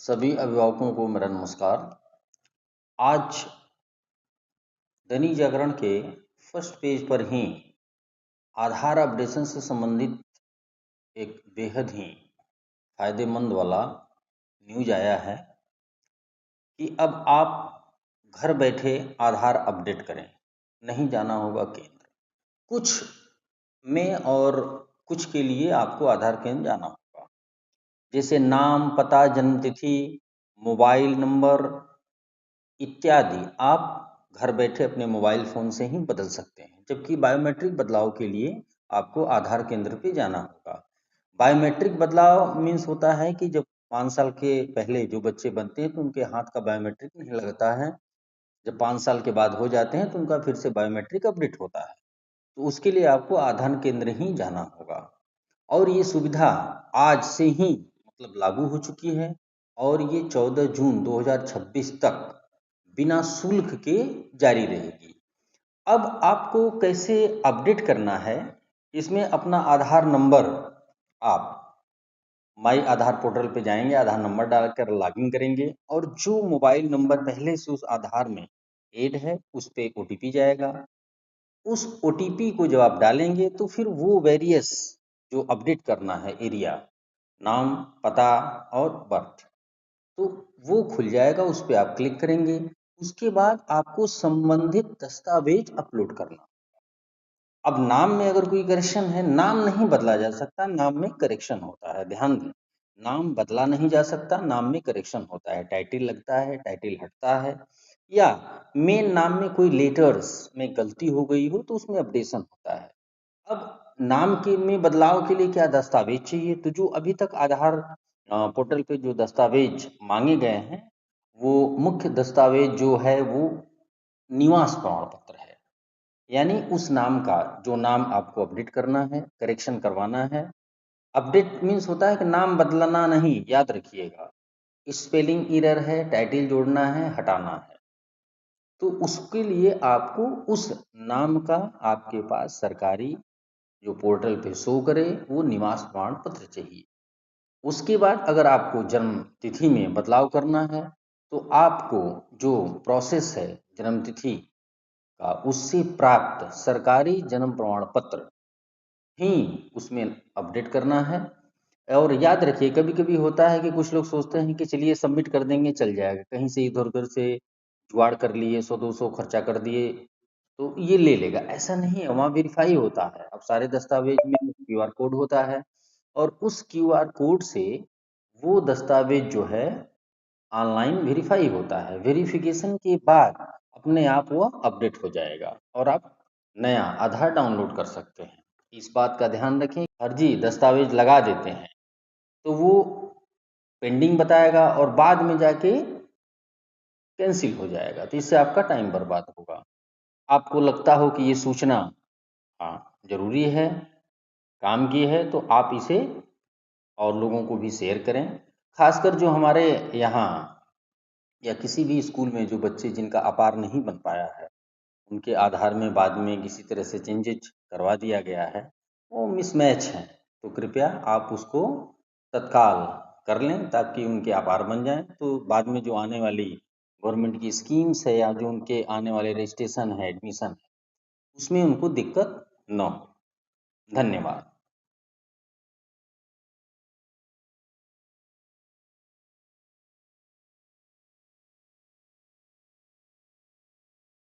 सभी अभिभावकों को मेरा नमस्कार। आज दैनिक जागरण के फर्स्ट पेज पर ही आधार अपडेशन से संबंधित एक बेहद ही फायदेमंद वाला न्यूज आया है कि अब आप घर बैठे आधार अपडेट करें, नहीं जाना होगा केंद्र। कुछ में और कुछ के लिए आपको आधार केंद्र जाना होगा, जैसे नाम, पता, जन्मतिथि, मोबाइल नंबर इत्यादि आप घर बैठे अपने मोबाइल फ़ोन से ही बदल सकते हैं, जबकि बायोमेट्रिक बदलाव के लिए आपको आधार केंद्र पे जाना होगा। बायोमेट्रिक बदलाव मीन्स होता है कि जब 5 साल के पहले जो बच्चे बनते हैं तो उनके हाथ का बायोमेट्रिक नहीं लगता है। जब 5 साल के बाद हो जाते हैं तो उनका फिर से बायोमेट्रिक अपडेट होता है। तो उसके लिए आपको आधार केंद्र ही जाना होगा और ये सुविधा आज से ही लागू हो चुकी है और ये 14 जून 2026 तक बिना शुल्क के जारी रहेगी। अब आपको कैसे अपडेट करना है, इसमें अपना आधार नंबर आप माई आधार पोर्टल पे जाएंगे, आधार नंबर डालकर लॉगिन करेंगे और जो मोबाइल नंबर पहले से उस आधार में ऐड है उस पे एक OTP जाएगा। उस OTP को जब आप डालेंगे तो फिर वो वेरियस जो अपडेट करना है एरिया, नाम, पता और बर्थ, तो वो खुल जाएगा। उस पर आप क्लिक करेंगे। उसके बाद आपको संबंधित दस्तावेज अपलोड करना। अब नाम में अगर कोई करेक्शन है, नाम नहीं बदला जा सकता, नाम में करेक्शन होता है, ध्यान दें। नाम बदला नहीं जा सकता, नाम में करेक्शन होता है। टाइटल लगता है, टाइटल हटता है, या मेन नाम में कोई लेटर्स में गलती हो गई हो तो उसमें अपडेशन होता है। अब नाम के में बदलाव के लिए क्या दस्तावेज चाहिए, तो जो अभी तक आधार पोर्टल पे जो दस्तावेज मांगे गए हैं, वो मुख्य दस्तावेज जो है वो निवास प्रमाण पत्र है, यानी उस नाम का जो नाम आपको अपडेट करना है, करेक्शन करवाना है। अपडेट मीन्स होता है कि नाम बदलना नहीं, याद रखिएगा। स्पेलिंग एरर है, टाइटल जोड़ना है, हटाना है, तो उसके लिए आपको उस नाम का आपके पास सरकारी जो पोर्टल पे शो करे वो निवास प्रमाण पत्र चाहिए। उसके बाद अगर आपको जन्म तिथि में बदलाव करना है तो आपको जो प्रोसेस है जन्म तिथि का, उससे प्राप्त सरकारी जन्म प्रमाण पत्र ही उसमें अपडेट करना है। और याद रखिए, कभी कभी होता है कि कुछ लोग सोचते हैं कि चलिए सबमिट कर देंगे चल जाएगा, कहीं से इधर उधर से जुगाड़ कर लिए, 100-200 खर्चा कर दिए तो ये ले लेगा, ऐसा नहीं है। वहाँ वेरीफाई होता है। अब सारे दस्तावेज में QR कोड होता है और उस QR कोड से वो दस्तावेज जो है ऑनलाइन वेरीफाई होता है। वेरिफिकेशन के बाद अपने आप वो अपडेट हो जाएगा और आप नया आधार डाउनलोड कर सकते हैं। इस बात का ध्यान रखें, फर्जी दस्तावेज लगा देते हैं तो वो पेंडिंग बताएगा और बाद में जाके कैंसिल हो जाएगा, तो इससे आपका टाइम बर्बाद होगा। आपको लगता हो कि ये सूचना जरूरी है, काम की है, तो आप इसे और लोगों को भी शेयर करें। खासकर जो हमारे यहाँ या किसी भी स्कूल में जो बच्चे जिनका अपार नहीं बन पाया है, उनके आधार में बाद में किसी तरह से चेंजेज करवा दिया गया है, वो मिसमैच है, तो कृपया आप उसको तत्काल कर लें ताकि उनके आभार बन जाएं। तो बाद में जो आने वाली गवर्नमेंट की स्कीम्स है या जो उनके आने वाले रजिस्ट्रेशन है, एडमिशन है, उसमें उनको दिक्कत न हो। धन्यवाद।